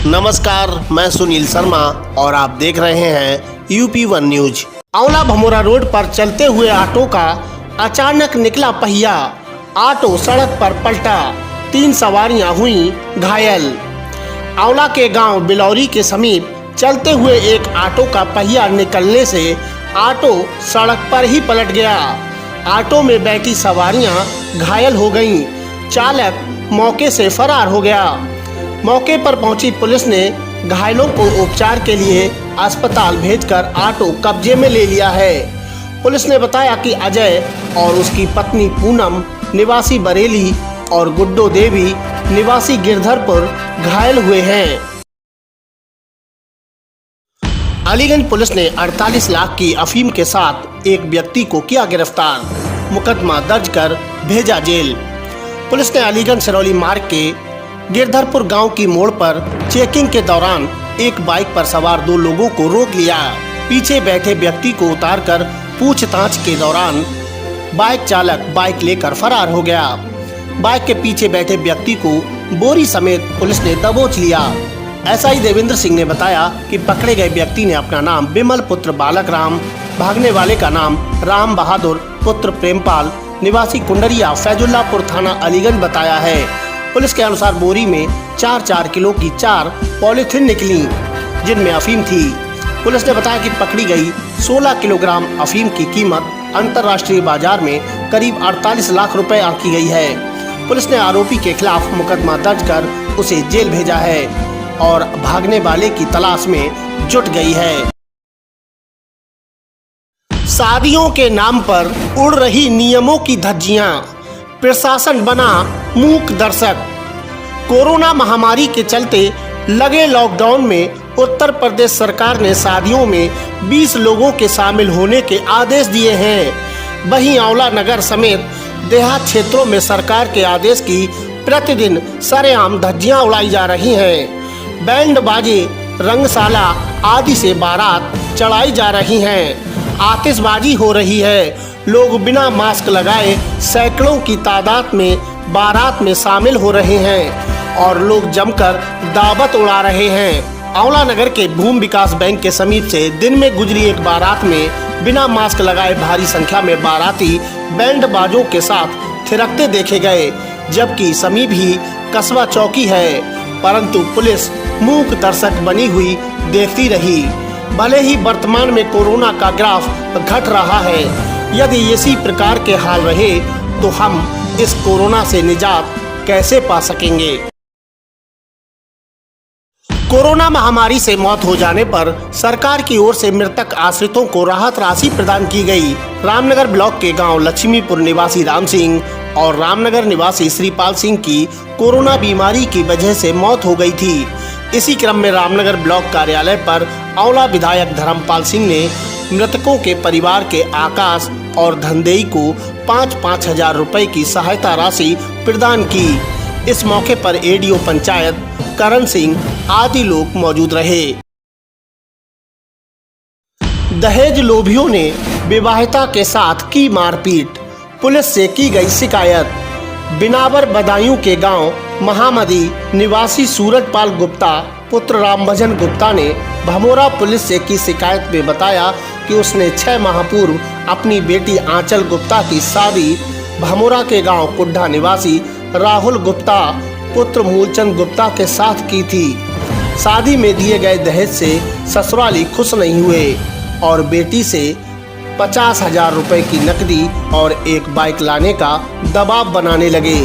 नमस्कार, मैं सुनील शर्मा और आप देख रहे हैं UP1 न्यूज। आंवला भमोरा रोड पर चलते हुए ऑटो का अचानक निकला पहिया, ऑटो सड़क पर पलटा, 3 सवारियां हुई घायल। आंवला के गांव बिलौरी के समीप चलते हुए एक ऑटो का पहिया निकलने से ऑटो सड़क पर ही पलट गया। ऑटो में बैठी सवारियां घायल हो गईं। चालक मौके से फरार हो गया। मौके पर पहुंची पुलिस ने घायलों को उपचार के लिए अस्पताल भेजकर ऑटो कब्जे में ले लिया है। पुलिस ने बताया कि अजय और उसकी पत्नी पूनम निवासी बरेली और गुड्डो देवी निवासी गिरधरपुर घायल हुए हैं। अलीगंज पुलिस ने 48 लाख की अफीम के साथ एक व्यक्ति को किया गिरफ्तार, मुकदमा दर्ज कर भेजा जेल। पुलिस ने अलीगंज सिरौली मार्ग के गिरधरपुर गांव की मोड़ पर चेकिंग के दौरान एक बाइक पर सवार 2 लोगों को रोक लिया। पीछे बैठे व्यक्ति को उतारकर पूछताछ के दौरान बाइक चालक बाइक लेकर फरार हो गया। बाइक के पीछे बैठे व्यक्ति को बोरी समेत पुलिस ने दबोच लिया। एसआई देवेंद्र सिंह ने बताया कि पकड़े गए व्यक्ति ने अपना नाम बिमल पुत्र बालक राम, भागने वाले का नाम राम बहादुर पुत्र प्रेमपाल निवासी कुंडरिया फैजुल्लापुर थाना अलीगंज बताया है। पुलिस के अनुसार बोरी में 4-4 किलो की 4 पॉलीथीन निकली, जिनमें अफीम थी। पुलिस ने बताया कि पकड़ी गई 16 किलोग्राम अफीम की कीमत अंतर्राष्ट्रीय बाजार में करीब 48 लाख रुपए आंकी गई है। पुलिस ने आरोपी के खिलाफ मुकदमा दर्ज कर उसे जेल भेजा है और भागने वाले की तलाश में जुट गई है। शादियों के नाम पर उड़ रही नियमों की धज्जियां, प्रशासन बना मूक दर्शक। कोरोना महामारी के चलते लगे लॉकडाउन में उत्तर प्रदेश सरकार ने शादियों में 20 लोगों के शामिल होने के आदेश दिए हैं। वहीं आंवला नगर समेत देहात क्षेत्रों में सरकार के आदेश की प्रतिदिन सरेआम धज्जियां उड़ाई जा रही हैं। बैंड बाजे, रंगशाला आदि से बारात चढ़ाई जा रही हैं। आतिशबाजी हो रही है। लोग बिना मास्क लगाए सैकड़ों की तादाद में बारात में शामिल हो रहे हैं और लोग जमकर दावत उड़ा रहे हैं। आंवला नगर के भूमि विकास बैंक के समीप से दिन में गुजरी एक बारात में बिना मास्क लगाए भारी संख्या में बाराती बैंड बाजों के साथ थिरकते देखे गए, जबकि समीप ही कस्बा चौकी है, परंतु पुलिस मूक दर्शक बनी हुई देखती रही। भले ही वर्तमान में कोरोना का ग्राफ घट रहा है, यदि इसी प्रकार के हाल रहे तो हम इस कोरोना से निजात कैसे पा सकेंगे। कोरोना महामारी से मौत हो जाने पर सरकार की ओर से मृतक आश्रितों को राहत राशि प्रदान की गई। रामनगर ब्लॉक के गांव लक्ष्मीपुर निवासी राम सिंह और रामनगर निवासी श्रीपाल सिंह की कोरोना बीमारी की वजह से मौत हो गई थी। इसी क्रम में रामनगर ब्लॉक कार्यालय पर आंवला विधायक धर्मपाल सिंह ने मृतकों के परिवार के आकाश और धनदेई को 5-5 हजार रुपए की सहायता राशि प्रदान की। इस मौके पर एडीओ पंचायत करण सिंह आदि लोग मौजूद रहे। दहेज लोभियों ने विवाहिता के साथ की मारपीट, पुलिस से की गई शिकायत। बिनावर बदायूं के गांव महामदी निवासी सूरजपाल गुप्ता पुत्र रामभजन गुप्ता ने भमोरा पुलिस से की शिकायत में बताया कि उसने 6 माह पूर्व अपनी बेटी आंचल गुप्ता की शादी भमोरा के गांव कुड्ढा निवासी राहुल गुप्ता पुत्र मूलचंद गुप्ता के साथ की थी। शादी में दिए गए दहेज से ससुराली खुश नहीं हुए और बेटी से 50 हजार रुपए की नकदी और एक बाइक लाने का दबाव बनाने लगे।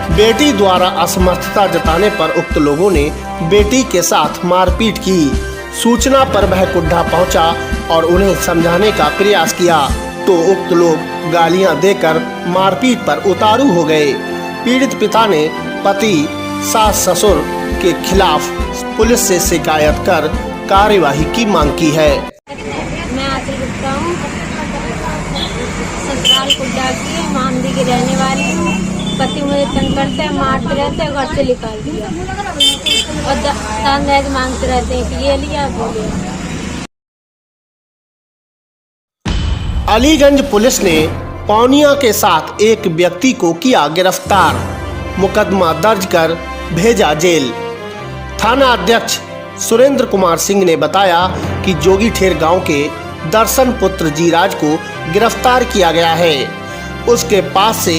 बेटी द्वारा असमर्थता जताने पर उक्त लोगों ने बेटी के साथ मारपीट की। सूचना पर वह कुड्ढा पहुंचा और उन्हें समझाने का प्रयास किया तो उक्त लोग गालियां देकर मारपीट पर उतारू हो गए। पीड़ित पिता ने पति सास ससुर के खिलाफ पुलिस से शिकायत कर कार्यवाही की मांग की है। मैं आंचल गुप्ता हूँ, ससुराल कुड्ढा की मामदी की रहने वाली हूँ। पति मुझे तंग करते हैं, मारते रहते हैं, घर से निकाल दिया और दहेज मांगते रहते हैं कि ये लिया वो लिया। अलीगंज पुलिस ने पौनिया के साथ एक व्यक्ति को किया गिरफ्तार, मुकदमा दर्ज कर भेजा जेल। थाना अध्यक्ष सुरेंद्र कुमार सिंह ने बताया कि जोगी ठेर गांव के दर्शन पुत्र जीराज को गिरफ्तार किया गया है। उसके पास से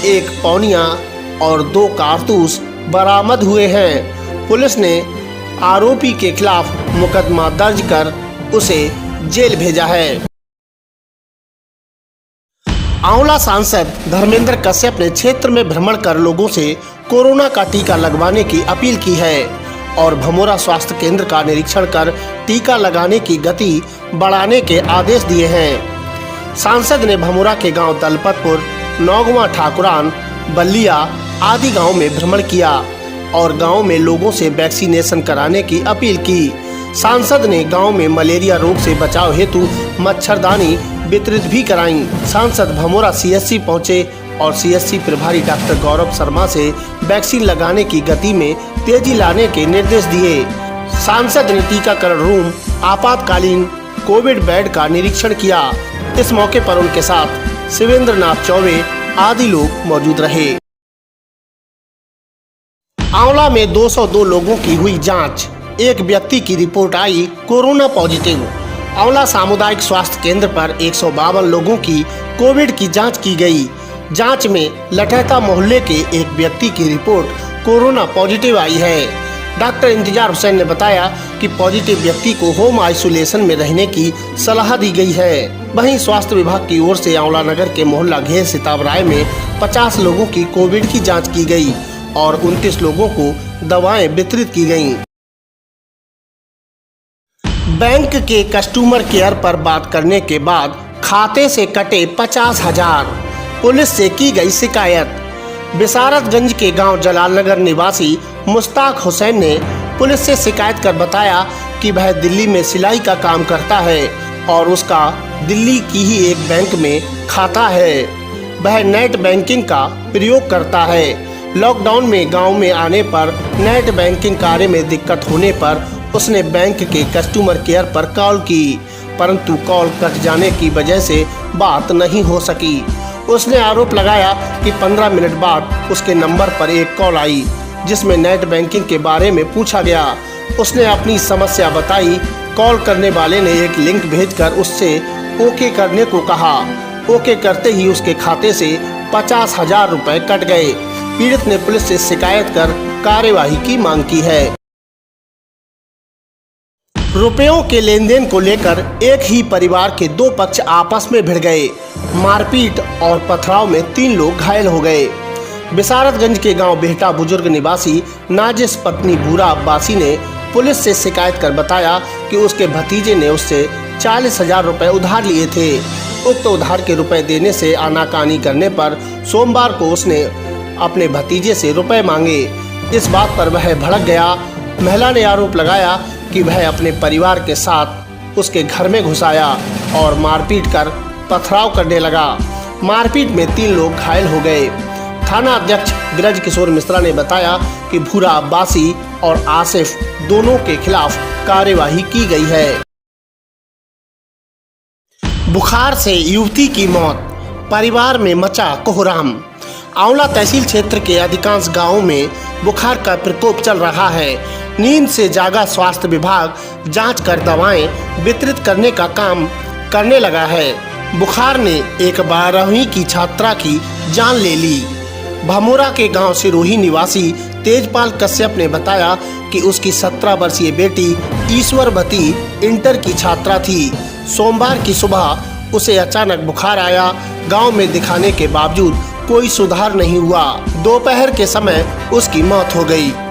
एक पौनिया और 2 कारतूस बरामद हुए हैं। पुलिस ने आरोपी के खिलाफ मुकदमा दर्ज कर उसे जेल भेजा है। आंवला सांसद धर्मेंद्र कश्यप ने क्षेत्र में भ्रमण कर लोगों से कोरोना का टीका लगवाने की अपील की है और भमोरा स्वास्थ्य केंद्र का निरीक्षण कर टीका लगाने की गति बढ़ाने के आदेश दिए हैं। सांसद ने भमोरा के गांव दलपतपुर, नौगवा, ठाकुरान, बल्लिया आदि गांव में भ्रमण किया और गांव में लोगों से वैक्सीनेशन कराने की अपील की। सांसद ने गांव में मलेरिया रोग से बचाव हेतु मच्छरदानी वितरित भी कराई। सांसद भमोरा सीएससी पहुंचे और सीएससी प्रभारी डॉक्टर गौरव शर्मा से वैक्सीन लगाने की गति में तेजी लाने के निर्देश दिए। सांसद ने टीकाकरण रूम, आपातकालीन कोविड बेड का निरीक्षण किया। इस मौके पर उनके साथ शिवेंद्र नाथ चौबे आदि लोग मौजूद रहे। आंवला में 202 लोगों की हुई जांच, एक व्यक्ति की रिपोर्ट आई कोरोना पॉजिटिव। आंवला सामुदायिक स्वास्थ्य केंद्र पर 152 लोगों की कोविड की जांच की गई। जांच में लठैता मोहल्ले के एक व्यक्ति की रिपोर्ट कोरोना पॉजिटिव आई है। डॉक्टर इंतजार हुसैन ने बताया कि पॉजिटिव व्यक्ति को होम आइसोलेशन में रहने की सलाह दी गई है। वहीं स्वास्थ्य विभाग की ओर से आंवला नगर के मोहल्ला घेर सिताब राय में 50 लोगों की कोविड की जांच की गई और 29 लोगों को दवाएं वितरित की गईं। बैंक के कस्टमर केयर पर बात करने के बाद खाते से कटे 50,000, पुलिस से की गई शिकायत। बिसारतगंज के गांव जलालनगर निवासी मुश्ताक हुसैन ने पुलिस से शिकायत कर बताया कि वह दिल्ली में सिलाई का काम करता है और उसका दिल्ली की ही एक बैंक में खाता है। वह नेट बैंकिंग का प्रयोग करता है। लॉकडाउन में गांव में आने पर नेट बैंकिंग कार्य में दिक्कत होने पर उसने बैंक के कस्टमर केयर पर कॉल की, परंतु कॉल कट जाने की वजह से बात नहीं हो सकी। उसने आरोप लगाया कि 15 मिनट बाद उसके नंबर पर एक कॉल आई जिसमें नेट बैंकिंग के बारे में पूछा गया। उसने अपनी समस्या बताई। कॉल करने वाले ने एक लिंक भेजकर उससे ओके करने को कहा। ओके करते ही उसके खाते से 50,000 रुपए कट गए। पीड़ित ने पुलिस से शिकायत कर कार्यवाही की मांग की है। रुपयों के लेन देन को लेकर एक ही परिवार के 2 पक्ष आपस में भिड़ गए। मारपीट और पथराव में 3 लोग घायल हो गए। बिसारतगंज के गांव बेहटा बुजुर्ग निवासी नाजिस पत्नी बूरा अब्बासी ने पुलिस से शिकायत कर बताया कि उसके भतीजे ने उससे 40,000 रुपए उधार लिए थे। उक्त उधार के रुपए देने से आनाकानी करने पर सोमवार को उसने अपने भतीजे से रुपए मांगे। इस बात पर वह भड़क गया। महिला ने आरोप लगाया कि वह अपने परिवार के साथ उसके घर में घुस आया और मारपीट कर पथराव करने लगा। मारपीट में 3 लोग घायल हो गए। थाना अध्यक्ष ब्रज किशोर मिश्रा ने बताया कि भूरा अब्बासी और आसिफ दोनों के खिलाफ कार्यवाही की गई है। बुखार से युवती की मौत, परिवार में मचा कोहराम। आंवला तहसील क्षेत्र के अधिकांश गांवों में बुखार का प्रकोप चल रहा है। नींद से जागा स्वास्थ्य विभाग जांच कर दवाएं वितरित करने का काम करने लगा है। बुखार ने एक 12वीं की छात्रा की जान ले ली। भमोरा के गांव सिरोही निवासी तेजपाल कश्यप ने बताया कि उसकी 17 वर्षीय बेटी ईश्वरवती इंटर की छात्रा थी। सोमवार की सुबह उसे अचानक बुखार आया। गांव में दिखाने के बावजूद कोई सुधार नहीं हुआ। दोपहर के समय उसकी मौत हो गई।